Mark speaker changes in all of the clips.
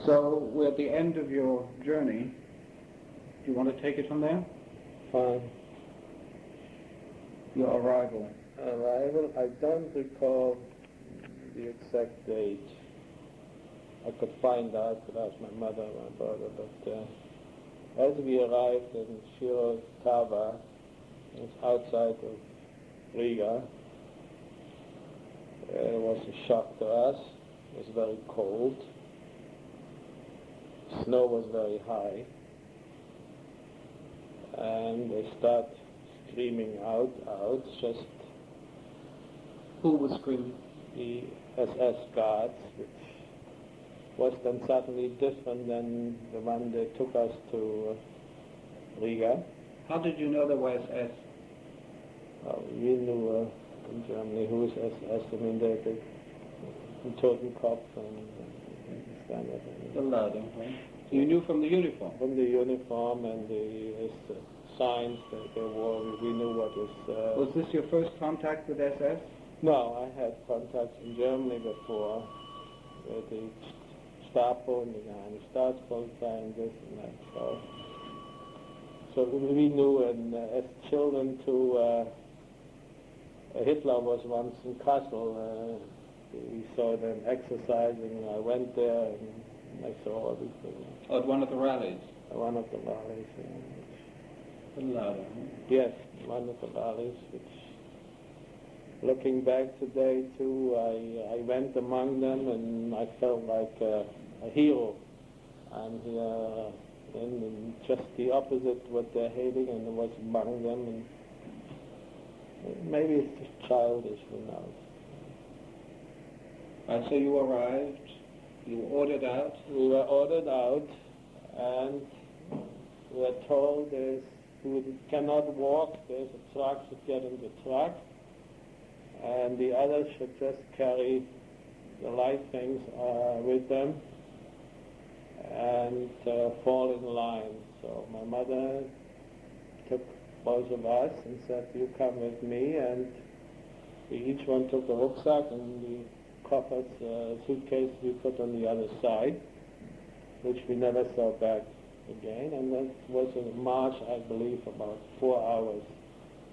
Speaker 1: So we're at the end of your journey. Do you want to take it from there?
Speaker 2: Fine.
Speaker 1: Your arrival.
Speaker 2: I don't recall the exact date. I could find out, could ask my mother and my brother, but as we arrived in Shirokava, it's outside of Riga, it was a shock to us. It was very cold. Snow was very high. And they start screaming out, just
Speaker 1: Who was screaming?
Speaker 2: the SS guards, which was then suddenly different than the one they took us to Riga.
Speaker 1: How did you know there was SS?
Speaker 2: We knew in Germany who was SS. I mean, the Totenkopf and this kind of thing.
Speaker 1: The Lading, right? You knew from the uniform?
Speaker 2: From the uniform and the signs that they wore, we knew what was...
Speaker 1: Was this your first contact with SS?
Speaker 2: No, I had contacts in Germany before with the Stapo and the Staatspolizei and this and that. So we knew, and as children too, Hitler was once in Kassel. We saw them exercising. I went there and I saw everything.
Speaker 1: Oh, at one of the rallies?
Speaker 2: At one of the rallies.
Speaker 1: The Lading.
Speaker 2: Yes, one of the rallies, which, looking back today too, I went among them and I felt like a hero. I'm here in just the opposite what they're hating, and I was among them, and maybe it's just childish, who knows.
Speaker 1: So you arrived, you were ordered out?
Speaker 2: We were ordered out, and we were told who cannot walk, there's a truck, should get in the truck, and the others should just carry the light things with them and fall in line. So my mother took both of us and said, you come with me, and we each one took a rucksack and the coffers, suitcase we put on the other side, which we never saw back again, and that was a march, I believe, about 4 hours.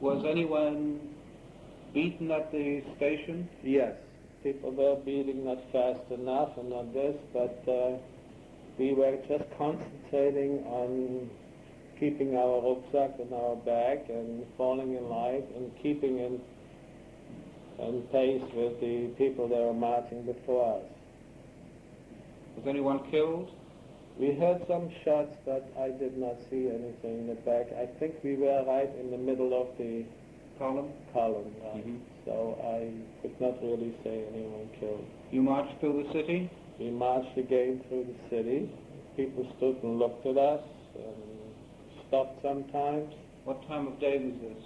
Speaker 1: Was anyone beaten at the station?
Speaker 2: Yes, people were beating, not fast enough and not this, but we were just concentrating on keeping our rucksack in our bag and falling in line and keeping in pace with the people that were marching before us.
Speaker 1: Was anyone killed?
Speaker 2: We heard some shots, but I did not see anything in the back. I think we were right in the middle of the
Speaker 1: column,
Speaker 2: right?
Speaker 1: Mm-hmm.
Speaker 2: So I could not really say anyone killed.
Speaker 1: You marched through the city?
Speaker 2: We marched again through the city. People stood and looked at us and stopped sometimes.
Speaker 1: What time of day was this?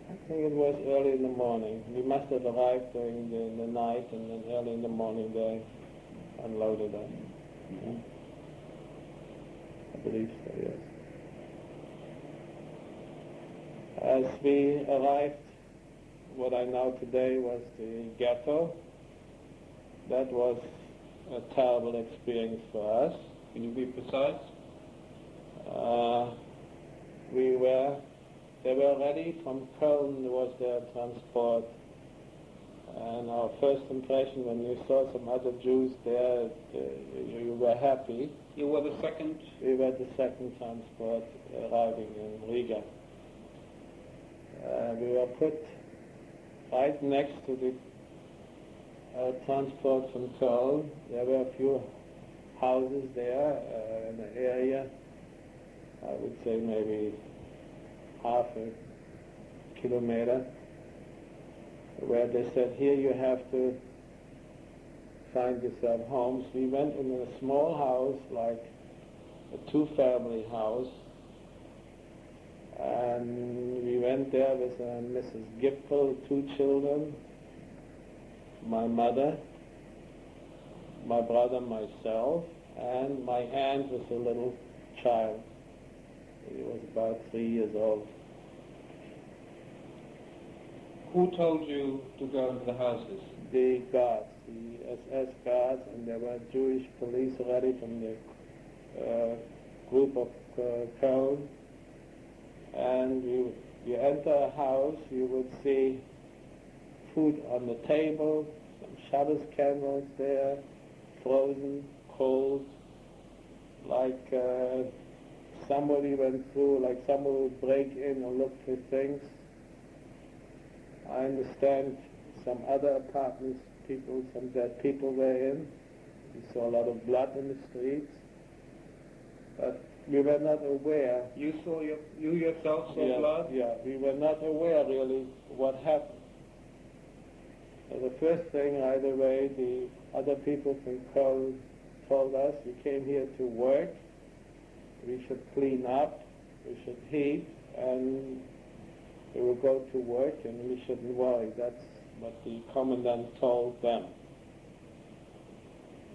Speaker 2: I think it was early in the morning. We must have arrived during the night, and then early in the morning they unloaded us. Mm-hmm. I believe so, yes. As we arrived, what I know today was the ghetto. That was a terrible experience for us.
Speaker 1: Can you be precise?
Speaker 2: They were ready from Köln, was their transport. And our first impression when you saw some other Jews there, you were happy.
Speaker 1: You were the second?
Speaker 2: We were the second transport arriving in Riga. We were put right next to the transport from Köln. There were a few houses there in the area. I would say maybe half a kilometer, where they said, here you have to find yourself homes. We went in a small house, like a two-family house, and we went there with Mrs. Gipfel, 2 children, my mother, my brother, myself, and my aunt with a little child. He was about 3 years old.
Speaker 1: Who told you to go into the houses?
Speaker 2: The guards, the SS guards, and there were Jewish police already from the group of Köln. And you enter a house, you would see food on the table, some Shabbos candles there, frozen, cold, like somebody went through, like somebody would break in and look for things. I understand some other apartments, some dead people were in. We saw a lot of blood in the streets, but we were not aware.
Speaker 1: You yourself saw blood?
Speaker 2: Yeah, we were not aware really what happened. The first thing, right away, the other people from Köln told us, we came here to work, we should clean up, we should heat, and we will go to work and we shouldn't worry. That's what the commandant told them.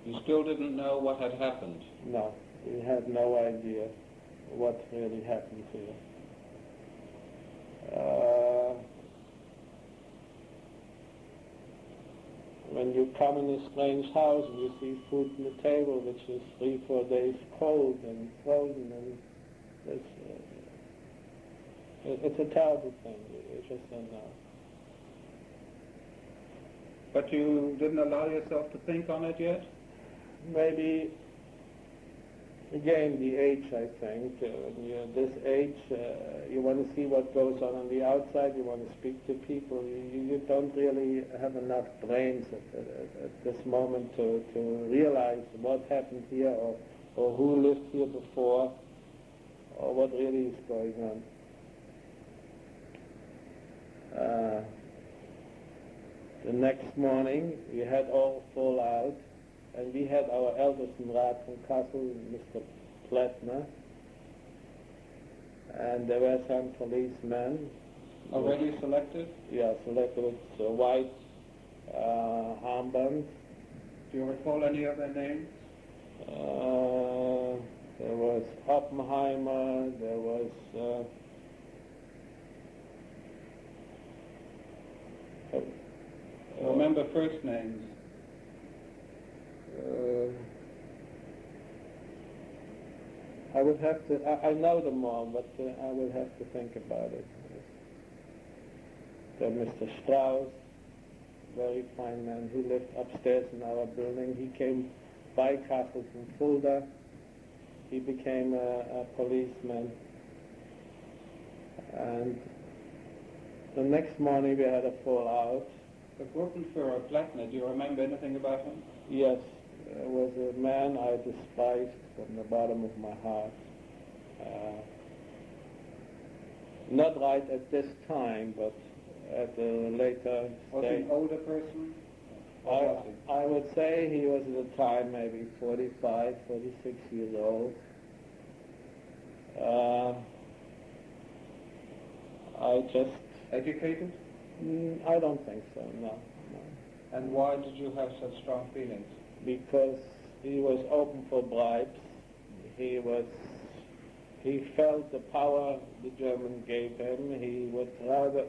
Speaker 1: You still didn't know what had happened?
Speaker 2: No, we had no idea what really happened here. When you come in a strange house and you see food on the table which is 3-4 days cold and frozen, and it's a terrible thing. You just don't know.
Speaker 1: But you didn't allow yourself to think on it yet?
Speaker 2: Maybe, again, the age, I think. When you're this age, you want to see what goes on the outside, you want to speak to people. You don't really have enough brains at this moment to realize what happened here, or who lived here before, or what really is going on. The next morning, we had all fall out, and we had our Ältestenrat from Kassel, Mr. Plättner, and there were some policemen.
Speaker 1: Already selected?
Speaker 2: Yeah, selected with white armbands.
Speaker 1: Do you recall any of their names?
Speaker 2: There was Oppenheimer, there was
Speaker 1: remember first names?
Speaker 2: I would have to, I know them all, but I would have to think about it. Then Mr. Strauss, very fine man, who lived upstairs in our building. He came by Kassel from Fulda. He became a policeman. And the next morning we had a fallout.
Speaker 1: The Gruppenführer Plättner, do you remember anything about him?
Speaker 2: Yes, it was a man I despised from the bottom of my heart. Not right at this time, but at a later
Speaker 1: Was he
Speaker 2: stage.
Speaker 1: an older person?
Speaker 2: I would say he was at the time maybe 45, 46 years old. I just...
Speaker 1: Educated?
Speaker 2: I don't think so, no.
Speaker 1: And why did you have such strong feelings?
Speaker 2: Because he was open for bribes. He felt the power the German gave him. He would rather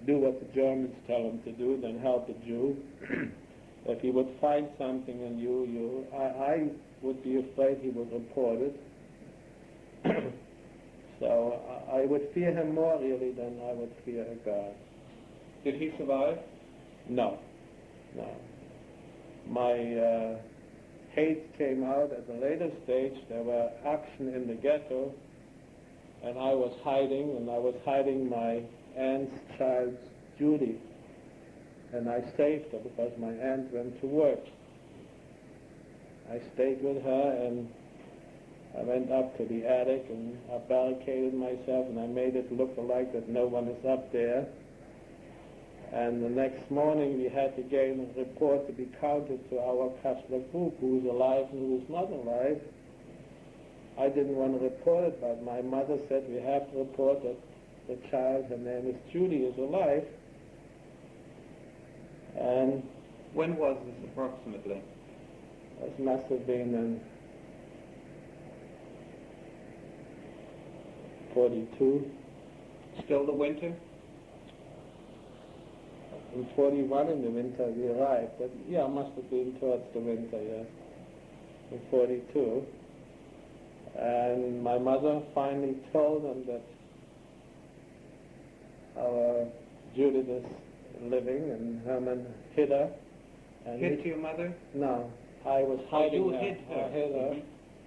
Speaker 2: do what the Germans tell him to do than help a Jew. If he would find something in you, I would be afraid he would report it. So I would fear him more really than I would fear a God.
Speaker 1: Did he survive?
Speaker 2: No. My hate came out at a later stage. There were action in the ghetto, and I was hiding my aunt's child, Judy, and I saved her because my aunt went to work. I stayed with her, and I went up to the attic, and I barricaded myself, and I made it look like that no one is up there. And the next morning we had to gain a report to be counted to our Kassler group, who's alive and who's not alive. I didn't want to report it, but my mother said we have to report that the child, her name is Judy, is alive. And
Speaker 1: when was this approximately?
Speaker 2: This must have been in 42.
Speaker 1: Still the winter?
Speaker 2: in 41 in the winter we arrived. But yeah, must have been towards the winter, yes, in 42. And my mother finally told them that our Judith is living, and Herman hid her. And
Speaker 1: Hid your mother?
Speaker 2: No, I was hiding
Speaker 1: you
Speaker 2: her.
Speaker 1: hid her.
Speaker 2: I hid her.
Speaker 1: Mhm.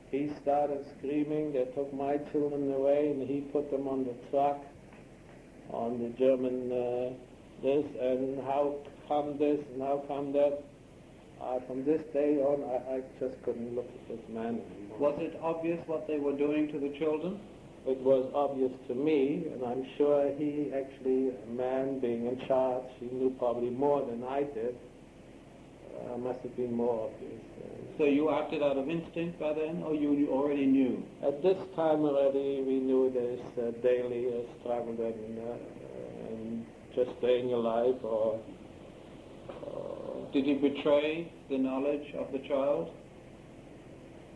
Speaker 2: He started screaming. They took my children away, and he put them on the truck, on the German this, and how come this, and how come that. From this day on, I just couldn't look at this man anymore.
Speaker 1: Was it obvious what they were doing to the children?
Speaker 2: It was obvious to me, and I'm sure he actually, a man being in charge, he knew probably more than I did. Must have been more obvious.
Speaker 1: So you acted out of instinct by then, or you already knew?
Speaker 2: At this time already, we knew this daily struggle and just staying alive.
Speaker 1: Did he betray the knowledge of the child?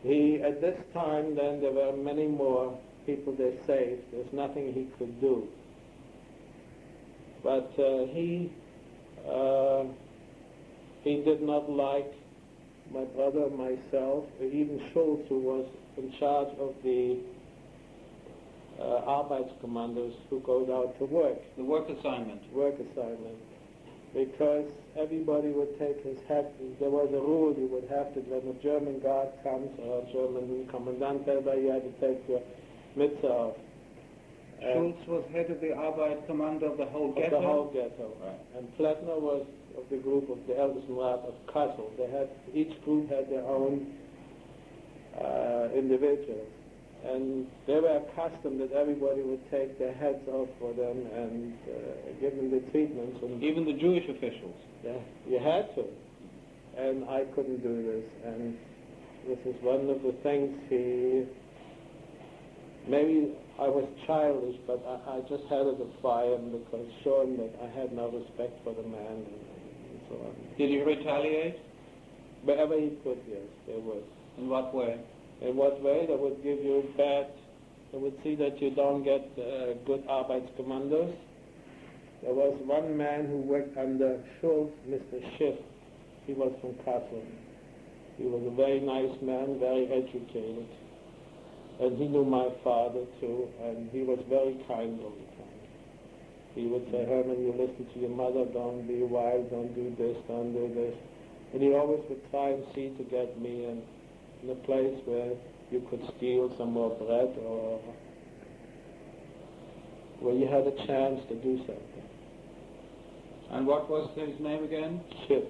Speaker 2: He, at this time, then there were many more people they saved. There's nothing he could do. But he did not like my brother, myself, even Schultz, who was in charge of the Arbeitskommandos, who goes out to work.
Speaker 1: The work assignment.
Speaker 2: Work assignment. Because everybody would take his hat. There was a rule you would have to, when a German guard comes or a German commandant, you had to take your Mütze off.
Speaker 1: Schultz was head of the Arbeitskommando of the whole ghetto?
Speaker 2: Of the whole ghetto.
Speaker 1: Right.
Speaker 2: And Plättner was of the group of the Ältestenrat of Kassel. Each group had their own individuals. And they were accustomed that everybody would take their heads off for them and give them the treatments. And
Speaker 1: even the Jewish officials?
Speaker 2: Yeah, you had to. And I couldn't do this. And this is one of the things maybe I was childish, but I just had to defy him because showing that I had no respect for the man and so on.
Speaker 1: Did he retaliate?
Speaker 2: Wherever he could, yes, they would.
Speaker 1: In what way?
Speaker 2: In what way? They would give you they would see that you don't get good Arbeitskommandos. There was one man who worked under Schultz, Mr. Schiff. He was from Kassel. He was a very nice man, very educated. And he knew my father too, and he was very kind all the time. He would say, Herman, you listen to your mother, don't be wild, don't do this, don't do this. And he always would try and see to get me in a place where you could steal some more bread or where you had a chance to do something.
Speaker 1: And what was his name again?
Speaker 2: Schiff.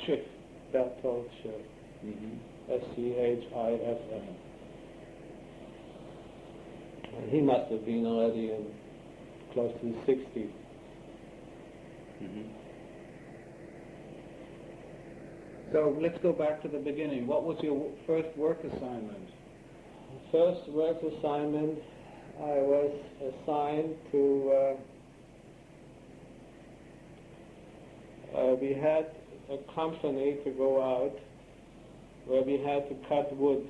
Speaker 1: Schiff.
Speaker 2: Bertolt Schiff. Schiff. He must have been already close to 60.
Speaker 1: So let's go back to the beginning. What was your first work assignment?
Speaker 2: First work assignment, I was assigned to, we had a company to go out where we had to cut wood.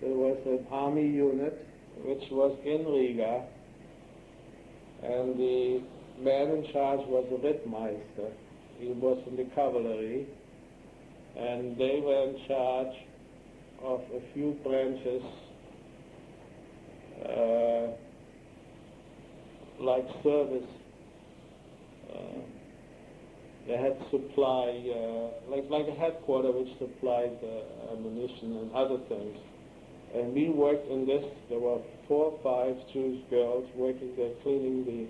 Speaker 2: There was an army unit which was in Riga, and the man in charge was a Rittmeister. He was in the cavalry, and they were in charge of a few branches like service. They had supply, like a headquarter which supplied ammunition and other things. And we worked in this. There were 4 or 5 Jewish girls working there, cleaning the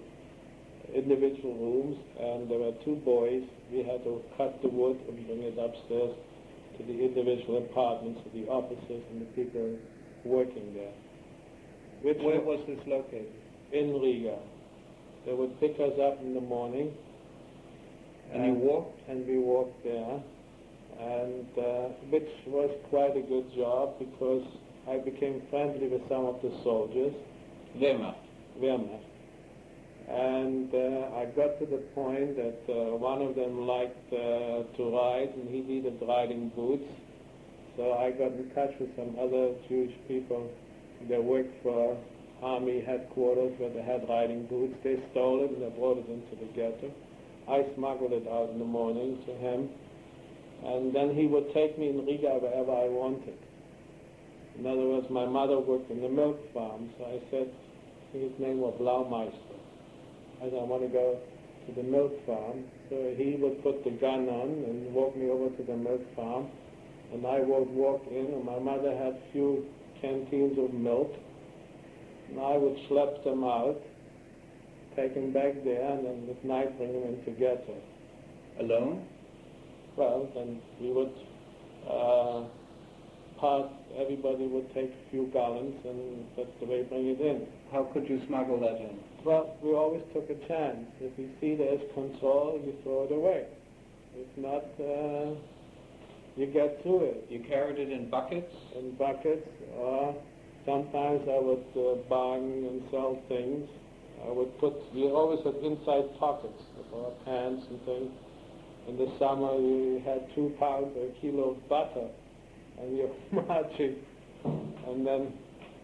Speaker 2: individual rooms, and there were 2 boys. We had to cut the wood and bring it upstairs to the individual apartments of the officers and the people working there.
Speaker 1: Where was this located?
Speaker 2: In Riga. They would pick us up in the morning.
Speaker 1: And you walked?
Speaker 2: And we walked there, and which was quite a good job because I became friendly with some of the soldiers.
Speaker 1: Wehrmacht.
Speaker 2: And I got to the point that one of them liked to ride, and he needed riding boots. So I got in touch with some other Jewish people that worked for army headquarters where they had riding boots. They stole it and they brought it into the ghetto. I smuggled it out in the morning to him, and then he would take me in Riga wherever I wanted. In other words, my mother worked in the milk farm, so I said, I think his name was Blaumeister. I said, I want to go to the milk farm. So he would put the gun on and walk me over to the milk farm, and I would walk in, and my mother had a few canteens of milk, and I would schlep them out, take them back there, and then at night bring them into Ghetto.
Speaker 1: Alone?
Speaker 2: Well, then we would everybody would take a few gallons, and that's the way bring it in.
Speaker 1: How could you smuggle that in?
Speaker 2: Well, we always took a chance. If you see there's control, you throw it away. If not, you get through it.
Speaker 1: You carried it in buckets?
Speaker 2: In buckets, or sometimes I would bargain and sell things. We always had inside pockets of our pants and things. In the summer, we had 2 pounds or a kilo of butter, and you're marching, and then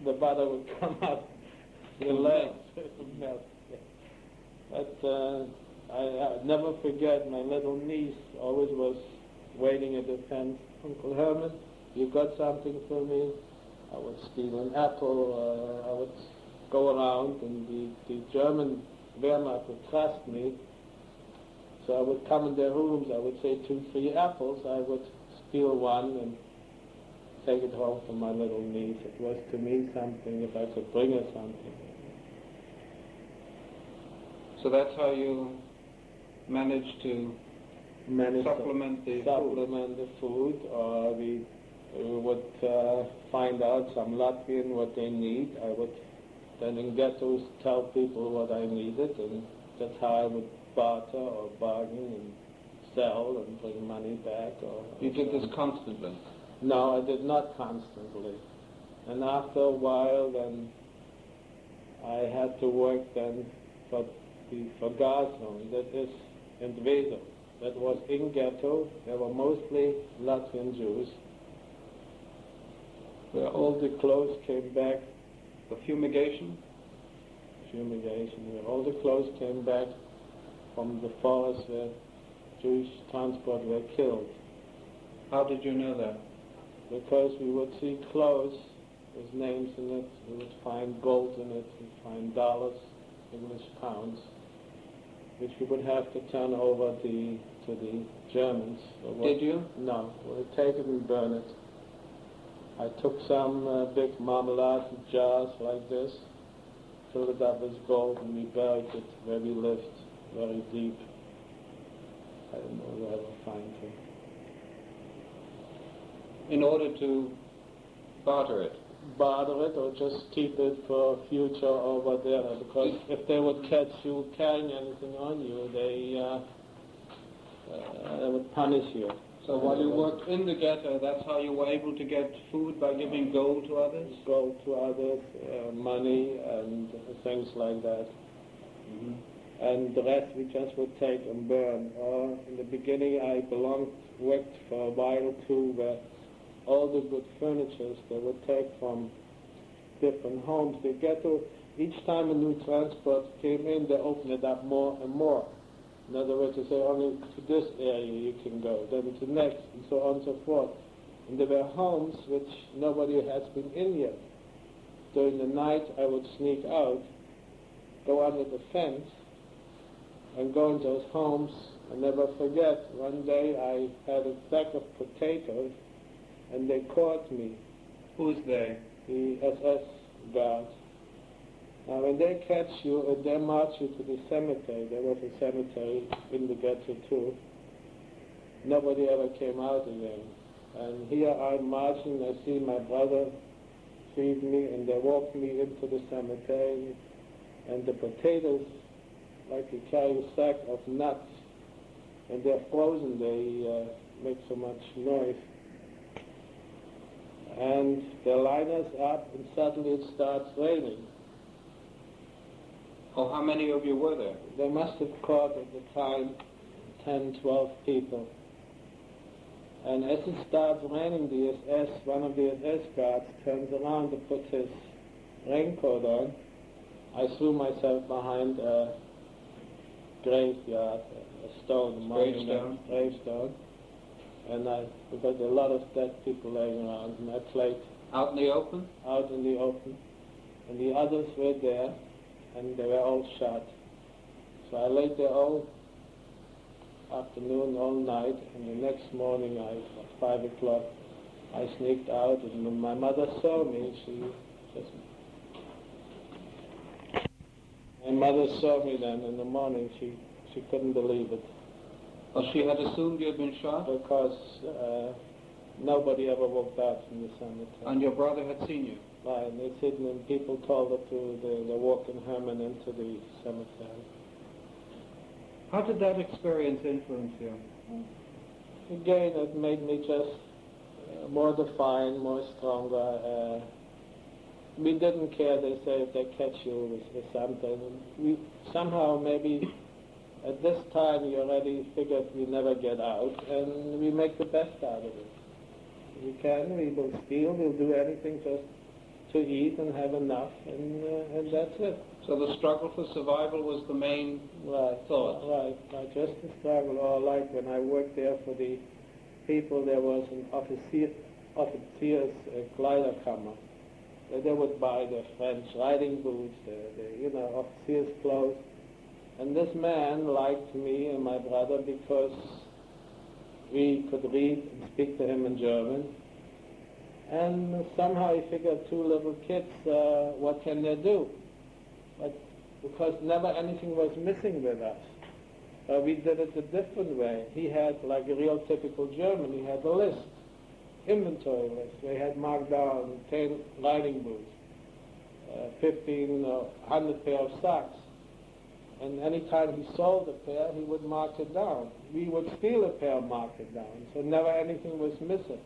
Speaker 2: the butter would come out your legs. Melt. But I never forget, my little niece always was waiting at the fence. Uncle Herman, you got something for me? I would steal an apple, I would go around, and the German Wehrmacht would trust me. So I would come in their rooms, I would say 2, 3 apples, I would steal one and take it home for my little niece. It was to me something, if I could bring her something.
Speaker 1: So that's how you managed to supplement the
Speaker 2: food, or we would find out some Latvian what they need. I would then in ghettos tell people what I needed, and that's how I would barter or bargain and sell and bring money back.
Speaker 1: You did this constantly?
Speaker 2: No, I did not constantly. And after a while, then I had to work then for Vergasung, that is in Dvedo. That was in Ghetto. There were mostly Latvian Jews, where all the clothes came back.
Speaker 1: The fumigation?
Speaker 2: Where all the clothes came back from the forest where Jewish transport were killed.
Speaker 1: How did you know that?
Speaker 2: Because we would see clothes with names in it, we would find gold in it, we'd find dollars, English pounds, which we would have to turn over to the Germans.
Speaker 1: Did you?
Speaker 2: No, we would take it and burn it. I took some big marmalade jars like this, filled it up with gold, and we buried it where we lived, very deep. I don't know where to find it.
Speaker 1: In order to barter it?
Speaker 2: Barter it, or just keep it for future over there, because if they would catch you carrying anything on you, they would punish you.
Speaker 1: So while you worked in the ghetto, that's how you were able to get food, by giving gold to others?
Speaker 2: Gold to others, money, and things like that.
Speaker 1: Mm-hmm.
Speaker 2: And the rest we just would take and burn. Or in the beginning I worked for a while too, where all the good furnitures they would take from different homes. The ghetto, each time a new transport came in, they opened it up more and more. In other words, they say only to this area you can go, then to the next, and so on and so forth. And there were homes which nobody has been in yet. During the night I would sneak out, go under the fence, and go in those homes. I never forget, one day I had a sack of potatoes, and they caught me.
Speaker 1: Who's they?
Speaker 2: The SS guards. Now when they catch you, they march you to the cemetery. There was a cemetery in the ghetto too. Nobody ever came out again. And here I'm marching, I see my brother feed me, and they walk me into the cemetery, and the potatoes, like you carry a sack of nuts, and they're frozen, they make so much noise. And they line us up, and suddenly it starts raining.
Speaker 1: Oh, how many of you were there?
Speaker 2: They must have caught at the time 10, 12 people. And as it starts raining, one of the SS guards turns around to put his raincoat on. I threw myself behind a graveyard, a stone monument, gravestone. And because there are a lot of dead people laying around, and I played
Speaker 1: Out in the open?
Speaker 2: out in the open. And the others were there, and they were all shot. So I laid there all afternoon, all night, and the next morning, at 5 o'clock, I sneaked out, and when my mother saw me, my mother saw me then in the morning. She couldn't believe it.
Speaker 1: Well, she had assumed you had been shot?
Speaker 2: Because nobody ever walked out from the cemetery.
Speaker 1: And your brother had seen you?
Speaker 2: Right, and it's hidden, and people told her they're walking Herman into the cemetery.
Speaker 1: How did that experience influence you?
Speaker 2: Again, it made me just more defined, more stronger. We didn't care, they say, if they catch you with something. We somehow maybe at this time you already figured we never get out, and we make the best out of it. We can, we will steal, we'll do anything just to eat and have enough, and that's it.
Speaker 1: So the struggle for survival was the main thought?
Speaker 2: Right, just the struggle. Or like when I worked there for the people, there was an officier's glider kammer. They would buy their French riding boots, officier's clothes. And this man liked me and my brother because we could read and speak to him in German. And somehow he figured, two little kids, what can they do? But because never anything was missing with us. We did it a different way. He had, like a real typical German, he had a list, inventory list. We had marked down 10 riding boots, 15 or 100 pair of socks. And any time he sold a pair, he would mark it down. We would steal a pair, mark it down. So never anything was missing.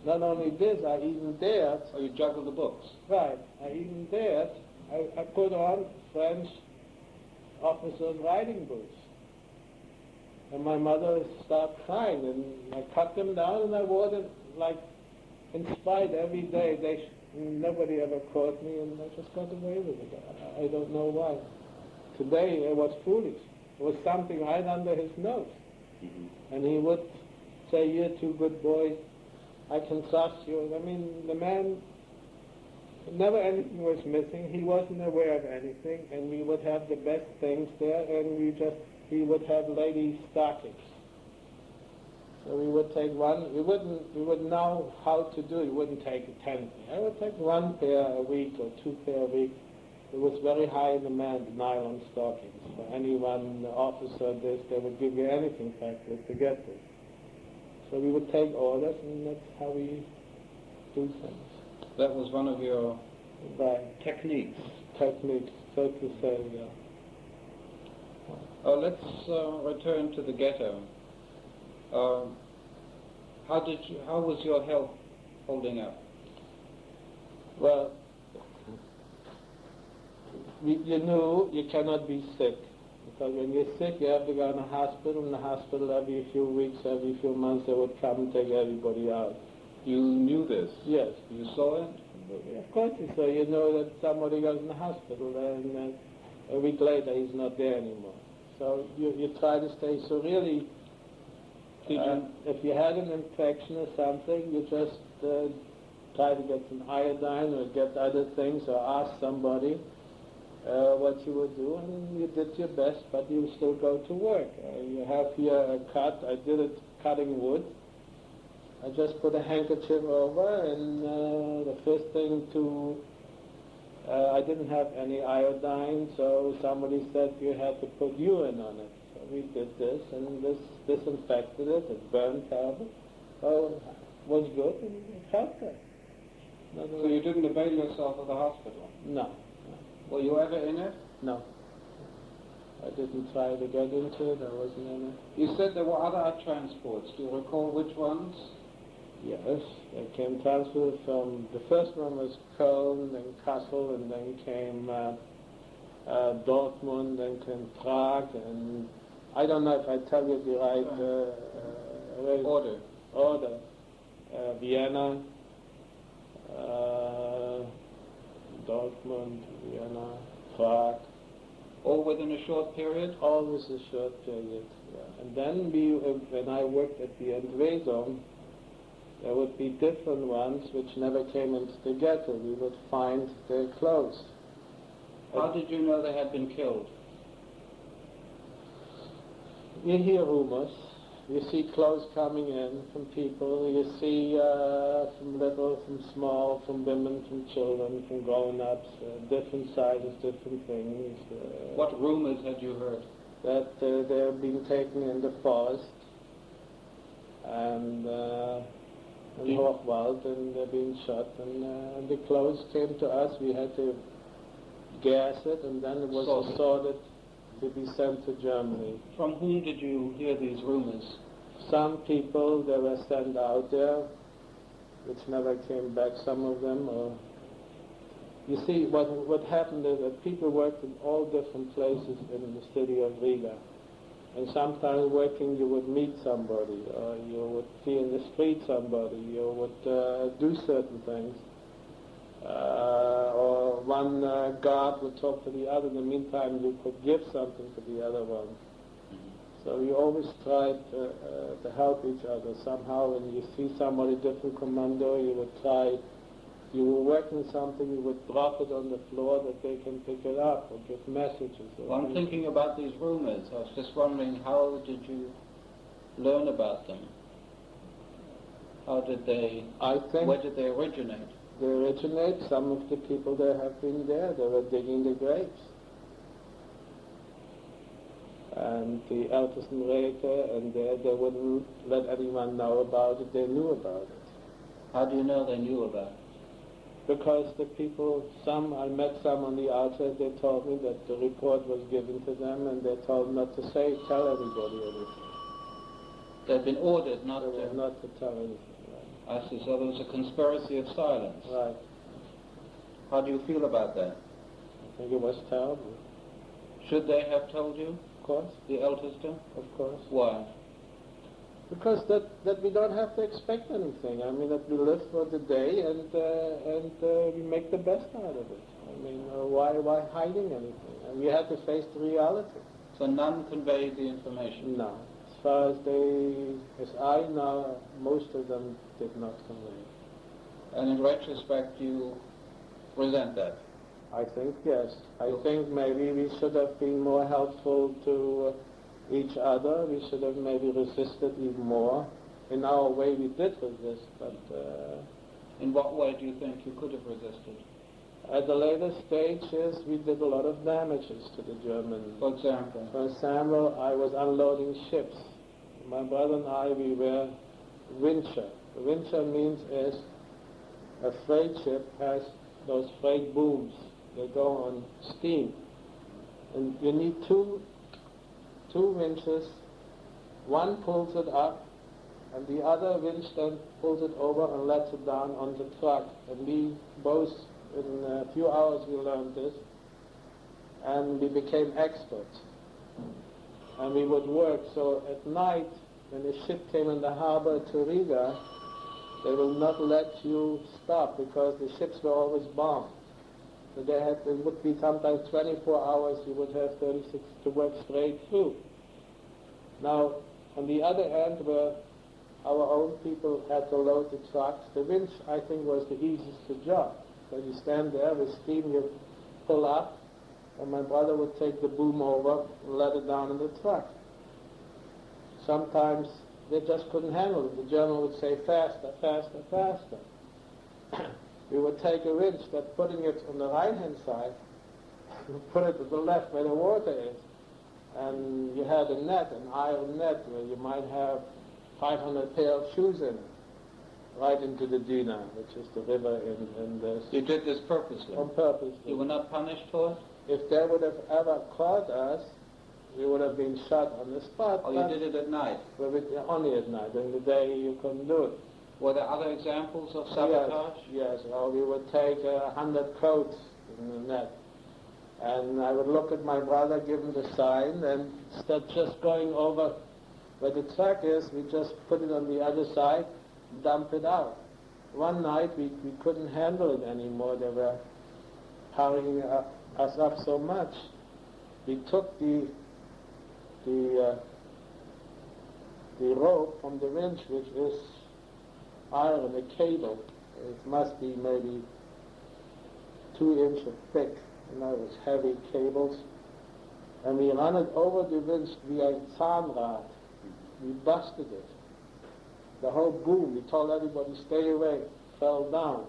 Speaker 2: Not only this, I even dared...
Speaker 1: So you juggled the books?
Speaker 2: Right. I even dared, I put on French officers' riding boots. And my mother started crying, and I cut them down, and I wore them, like, in spite every day. Nobody ever caught me, and I just got away with it. I don't know why. Today, it was foolish. It was something right under his nose. Mm-hmm. And he would say, "You're two good boys. I can trust you." I mean, the man, never anything was missing. He wasn't aware of anything, and we would have the best things there, and he would have ladies' stockings. So we would take one. We would know how to do it. We wouldn't take 10. I would take one pair a week or 2 pair a week. It was very high in demand, nylon stockings. For anyone, officer, they would give you anything practically to get this. So we would take orders, and that's how we do things.
Speaker 1: That was one of your techniques.
Speaker 2: Techniques, so to say, yeah.
Speaker 1: Let's return to the ghetto. How was your health holding up?
Speaker 2: Well, you knew you cannot be sick. Because when you're sick, you have to go in the hospital. In the hospital, every few weeks, every few months, they would come and take everybody out.
Speaker 1: You knew this?
Speaker 2: Yes.
Speaker 1: You saw it?
Speaker 2: Of course you saw. You know that somebody goes in the hospital, and a week later, he's not there anymore. So you try to stay. So really, if you had an infection or something, you just try to get some iodine or get other things or ask somebody what you would do, and you did your best, but you still go to work. You have here a cut. I did it cutting wood. I just put a handkerchief over, and the first thing I didn't have any iodine, so somebody said you had to put urine on it. So we did this, and this disinfected it. It burned terrible. So it was good, and it helped us.
Speaker 1: So you didn't avail yourself of the hospital?
Speaker 2: No.
Speaker 1: Were you ever in it?
Speaker 2: No. I didn't try to get into it. I wasn't in it.
Speaker 1: You said there were other transports. Do you recall which ones?
Speaker 2: Yes. There came transports from, the first one was Köln, then Kassel, and then came Dortmund, then came Prague, and I don't know if I tell you the right order. Vienna, Dortmund, Vienna, Prague,
Speaker 1: All within a short period?
Speaker 2: Always a short period. Yeah. And then when I worked at the Entwesung, there would be different ones which never came into the ghetto. We would find their clothes.
Speaker 1: How did you know they had been killed?
Speaker 2: You hear rumors. You see clothes coming in from people. You see from little, from small, from women, from children, from grown-ups, different sizes, different things.
Speaker 1: What rumors had you heard?
Speaker 2: That they're being taken in the forest and Hochwald, and they're being shot. And the clothes came to us. We had to gas it, and then it was assorted to be sent to Germany.
Speaker 1: From whom did you hear these rumors?
Speaker 2: Some people that were sent out there, which never came back, some of them. You see, what happened is that people worked in all different places in the city of Riga. And sometimes working you would meet somebody, or you would see in the street somebody, you would do certain things. Or one guard would talk to the other. In the meantime, you could give something to the other one. So you always tried to help each other somehow. When you see somebody different commando, you would try. You were working something, you would drop it on the floor that they can pick it up or give messages.
Speaker 1: Well, I'm thinking about these rumors. I was just wondering, how did you learn about them? How did they? Where did they originate?
Speaker 2: They originate, some of the people that have been there, they were digging the graves. And the Ältestenräte, and they wouldn't let anyone know about it, they knew about it.
Speaker 1: How do you know they knew about it?
Speaker 2: Because the people, I met some on the outside, they told me that the report was given to them, and they told not to tell everybody anything.
Speaker 1: They'd been ordered not
Speaker 2: to tell anything.
Speaker 1: I see, so there was a conspiracy of silence.
Speaker 2: Right.
Speaker 1: How do you feel about that?
Speaker 2: I think it was terrible.
Speaker 1: Should they have told you?
Speaker 2: Of course.
Speaker 1: The Älteste?
Speaker 2: Of course.
Speaker 1: Why?
Speaker 2: Because that we don't have to expect anything. I mean, that we live for the day and we make the best out of it. I mean, why hiding anything? And we have to face the reality.
Speaker 1: So none conveyed the information?
Speaker 2: No. As far as I know, most of them did not convey.
Speaker 1: And in retrospect, you resent that?
Speaker 2: I think yes. I think maybe we should have been more helpful to each other. We should have maybe resisted even more. In our way we did resist, but...
Speaker 1: in what way do you think you could have resisted?
Speaker 2: At the later stages we did a lot of damages to the Germans.
Speaker 1: For example?
Speaker 2: For example, I was unloading ships. My brother and I, we were wincher. Wincher means is a freight ship has those freight booms. They go on steam. And you need two winches. One pulls it up, and the other winch then pulls it over and lets it down on the truck. And we both, in a few hours we learned this, and we became experts. And we would work. So at night, when the ship came in the harbor to Riga, they will not let you stop because the ships were always bombed. So it would be sometimes 24 hours, you would have 36 to work straight through. Now, on the other end, where our own people had to load the trucks, the winch, I think, was the easiest job. So you stand there with steam, you pull up, and my brother would take the boom over and let it down in the truck. Sometimes they just couldn't handle it. The German would say, faster, faster, faster. We would take a winch that putting it on the right-hand side, put it to the left where the water is, and you had a net, an iron net, where you might have 500 pair of shoes in it, right into the Duna, which is the river in the...
Speaker 1: You did this purposely?
Speaker 2: On purpose.
Speaker 1: You were not punished for it?
Speaker 2: If they would have ever caught us, we would have been shot on the spot.
Speaker 1: Oh, you did it at night?
Speaker 2: Only at night. In the day you couldn't do it.
Speaker 1: Were there other examples of sabotage?
Speaker 2: Yes. Or we would take 100 coats in the net. And I would look at my brother, give him the sign, and instead just going over where the truck is, we just put it on the other side, dump it out. One night we couldn't handle it anymore. They were hurrying us up so much. we took the rope from the winch, which is iron, a cable. It must be maybe 2 inches thick. You know, it was heavy cables. And we ran it over the winch via Zahnrad. We busted it. The whole boom, we told everybody, stay away, fell down.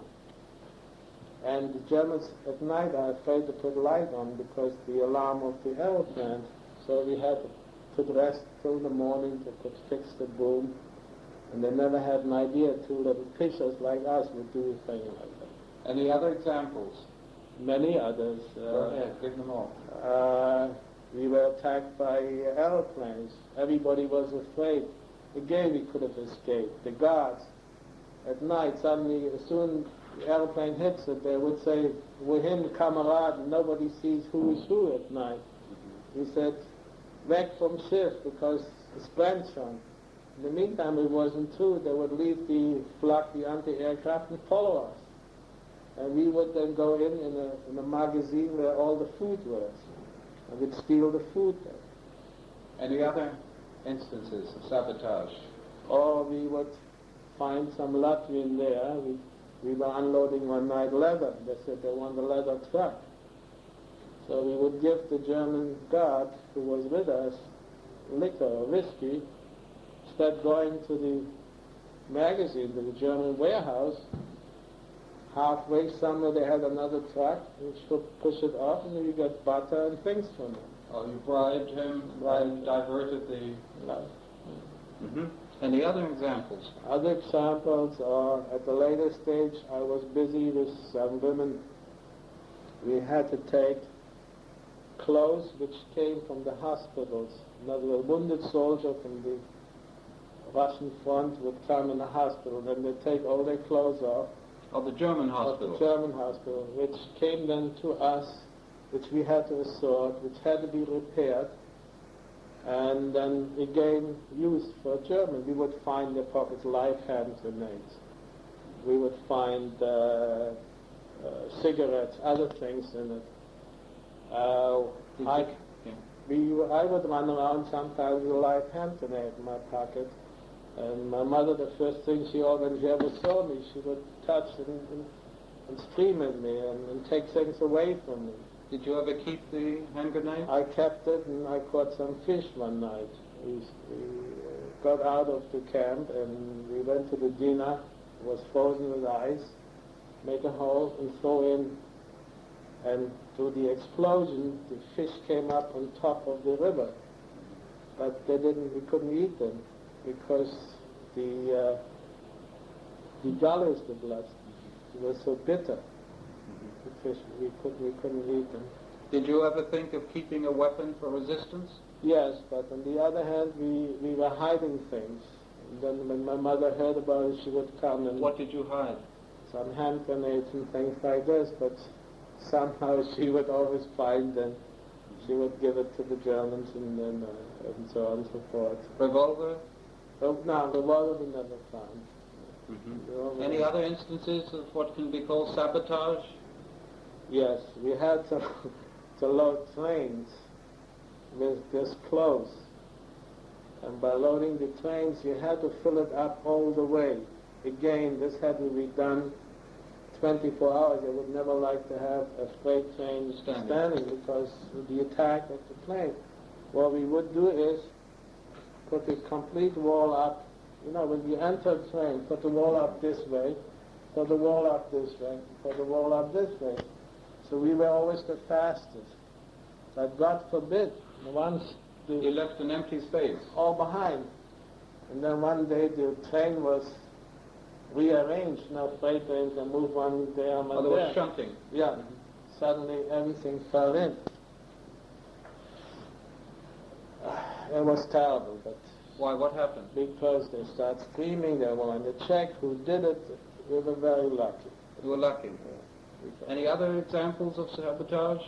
Speaker 2: And the Germans at night are afraid to put light on because the alarm of the aeroplane. So we had to put rest till the morning to fix the boom. And they never had an idea 2 little fishers like us would do a thing like that.
Speaker 1: Any other examples?
Speaker 2: Many others.
Speaker 1: Go ahead, give them all.
Speaker 2: We were attacked by aeroplanes. Everybody was afraid. Again, we could have escaped. The guards, at night, suddenly, as soon the airplane hits it, they would say, "Wohin, Kamerad," and nobody sees who is who at night. We said, "Weg from Schiff," because it's brennt schon. In the meantime, it wasn't true. They would leave the flak, the anti-aircraft, and follow us. And we would then go in a magazine where all the food was. And we'd steal the food there.
Speaker 1: Any other instances of sabotage?
Speaker 2: Or we would find some Latvian there. We were unloading one night leather. They said they want a leather truck. So we would give the German guard who was with us liquor or whiskey. Instead going to the magazine, to the German warehouse, halfway somewhere they had another truck, which would push it off, and we got butter and things from it.
Speaker 1: Oh, you bribed him and diverted the...
Speaker 2: No.
Speaker 1: Mm-hmm. Any other examples?
Speaker 2: Other examples are, at the later stage, I was busy with some women. We had to take clothes which came from the hospitals. Another wounded soldier from the Russian front would come in the hospital, then they'd take all their clothes off.
Speaker 1: Of the German hospital?
Speaker 2: Of the German hospital, which came then to us, which we had to assort, which had to be repaired, and then again used for German. We would find their pockets live hand grenades. We would find cigarettes, other things in it. I would run around sometimes with a live hand grenade in my pocket. And my mother, the first thing she ever saw me, she would touch and scream at me and take things away from me.
Speaker 1: Did you ever keep the hand grenade?
Speaker 2: I kept it, and I caught some fish one night. We got out of the camp and we went to the Dina. It was frozen with ice. Make a hole and throw in. And through the explosion, the fish came up on top of the river. But we couldn't eat them because the gullies, the blood, it was so bitter. The fish, we couldn't eat them.
Speaker 1: Did you ever think of keeping a weapon for resistance?
Speaker 2: Yes, but on the other hand, we were hiding things. And then when my mother heard about it, she would come and...
Speaker 1: What did you hide?
Speaker 2: Some hand grenades and things like this, but somehow she would always find them. She would give it to the Germans and then and so on and so forth.
Speaker 1: Revolver?
Speaker 2: Oh, no, revolver we never found.
Speaker 1: Mm-hmm. Any other instances of what can be called sabotage?
Speaker 2: Yes, we had to load trains with this clothes. And by loading the trains, you had to fill it up all the way. Again, this had to be done 24 hours. I would never like to have a freight train standing because of the attack of the plane. What we would do is put the complete wall up. You know, when you enter a train, put the wall up this way, put the wall up this way, put the wall up this way. So we were always the fastest. But God forbid, once
Speaker 1: you left an empty space.
Speaker 2: All behind. And then one day the train was rearranged. Now freight trains can move one there and one there.
Speaker 1: There was shunting.
Speaker 2: Yeah. Mm-hmm. Suddenly everything fell in. It was terrible, but...
Speaker 1: Why? What happened?
Speaker 2: Because they started screaming, they wanted to check who did it. We were very lucky.
Speaker 1: You were lucky. Any other examples of sabotage?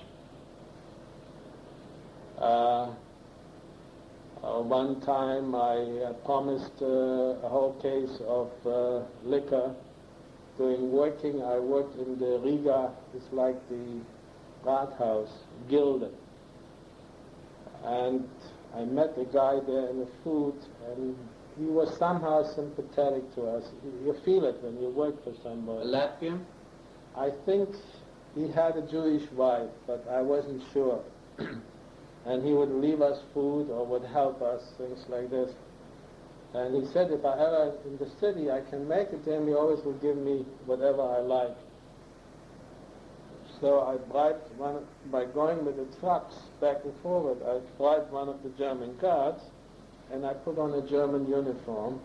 Speaker 2: One time I promised a whole case of liquor. Working, I worked in the Riga, it's like the Rathaus, Gilde. And I met a guy there in the food, and he was somehow sympathetic to us. You feel it when you work for somebody.
Speaker 1: A Latvian?
Speaker 2: I think he had a Jewish wife, but I wasn't sure. And he would leave us food or would help us, things like this. And he said if I ever in the city I can make it to him, he always will give me whatever I like. So I bribed by going with the trucks back and forward, I bribed one of the German guards, and I put on a German uniform.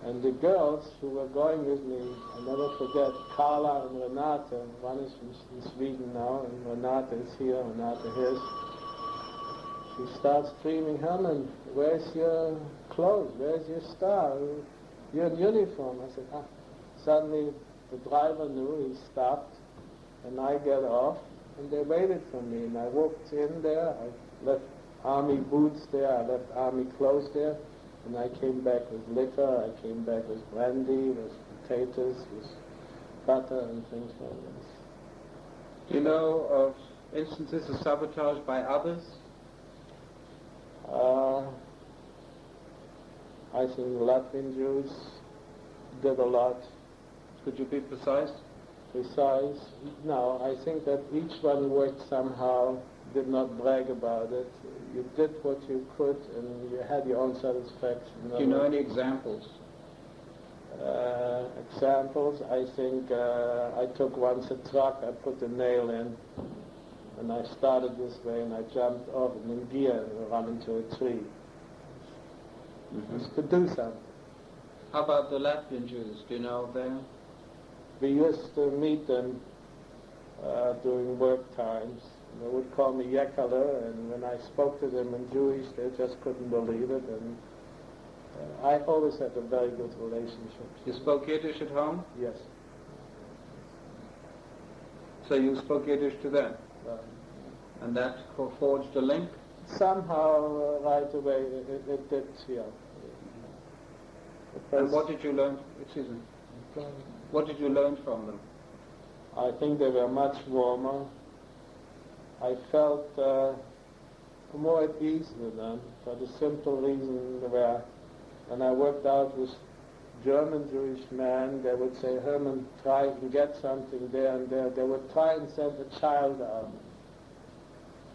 Speaker 2: And the girls who were going with me, I'll never forget, Carla and Renate, one is from Sweden now, and Renate is here, Renate Hirsch. She starts screaming, Herman, where's your clothes? Where's your star? You're in uniform. I said, ah. Suddenly the driver knew, he stopped, and I get off, and they waited for me. And I walked in there, I left army boots there, I left army clothes there, and I came back with liquor, I came back with brandy, with potatoes, with butter and things like this.
Speaker 1: Do you know of instances of sabotage by others?
Speaker 2: I think Latvian Jews did a lot.
Speaker 1: Could you be precise?
Speaker 2: Precise? No, I think that each one worked somehow, did not brag about it. You did what you could and you had your own satisfaction.
Speaker 1: Do you know any examples?
Speaker 2: Examples, I think I took once a truck, I put a nail in, and I started this way and I jumped off and in gear and ran into a tree. Just to do something.
Speaker 1: How about the Latvian Jews? Do you know of them?
Speaker 2: We used to meet them during work times. They would call me Yekala, and when I spoke to them in Jewish, they just couldn't believe it. And I always had a very good relationship.
Speaker 1: You spoke Yiddish at home?
Speaker 2: Yes.
Speaker 1: So you spoke Yiddish to them? And that forged a link?
Speaker 2: Somehow, right away, it did, yeah.
Speaker 1: And what did you learn? Excuse me. What did you learn from them?
Speaker 2: I think they were much warmer. I felt more at ease with them for the simple reason that when I worked out with German Jewish men, they would say, Herman, try and get something there and there. They would try and send a child out.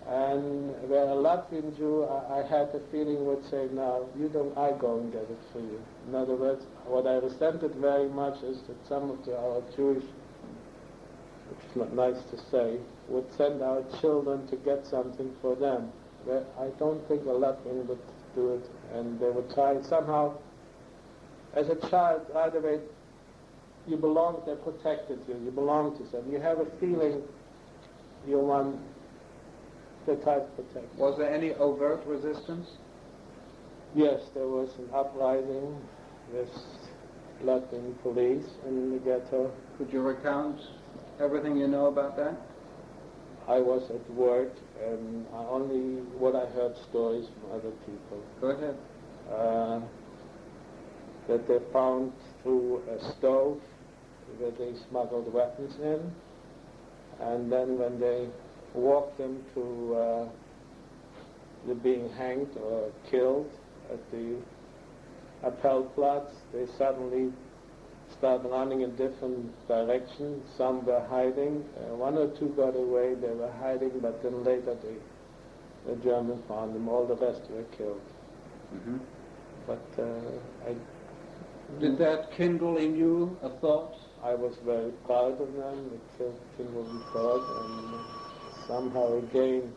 Speaker 2: And where a Latvian Jew, I had the feeling would say, no, you don't, I go and get it for you. In other words, what I resented very much is that some of our Jewish, which is not nice to say, would send our children to get something for them. Where I don't think a Latvian would do it, and they would try somehow. As a child, right away, you belong, they protected you, you belong to them. You have a feeling you want the type protect.
Speaker 1: Was there any overt resistance?
Speaker 2: Yes, there was an uprising with Latvian police in the ghetto.
Speaker 1: Could you recount everything you know about that?
Speaker 2: I was at work, and only what I heard stories from other people.
Speaker 1: Go ahead.
Speaker 2: That they found through a stove where they smuggled weapons in, and then when they walked them to the being hanged or killed at the Appellplatz, they suddenly started running in different directions. Some were hiding. One or two got away. They were hiding, but then later the Germans found them. All the rest were killed.
Speaker 1: Mm-hmm.
Speaker 2: But
Speaker 1: did that kindle in you a thought?
Speaker 2: I was very proud of them. It kindled a thought, and somehow again,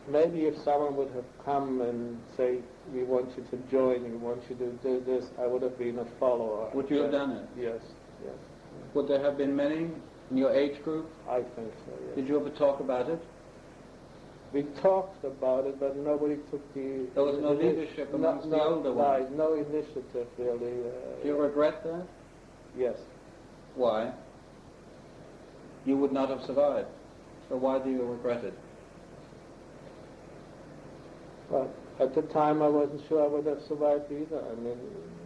Speaker 2: maybe if someone would have come and say, we want you to join, we want you to do this, I would have been a follower.
Speaker 1: Would you have done it?
Speaker 2: Yes, yes.
Speaker 1: Would there have been many in your age group?
Speaker 2: I think so, yes.
Speaker 1: Did you ever talk about it?
Speaker 2: We talked about it, but nobody took the...
Speaker 1: There was no leadership amongst the older ones?
Speaker 2: Right, no initiative, really.
Speaker 1: Do you regret that?
Speaker 2: Yes.
Speaker 1: Why? You would not have survived. So why do you regret it?
Speaker 2: Well, at the time I wasn't sure I would have survived either. I mean,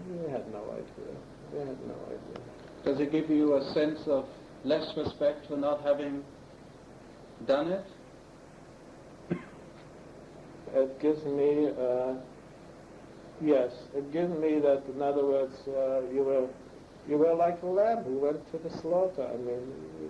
Speaker 2: we had no idea. We had no idea.
Speaker 1: Does it give you a sense of less respect for not having done it?
Speaker 2: it gives me, yes, it gives me that, in other words, you were like a lamb who went to the slaughter. I mean,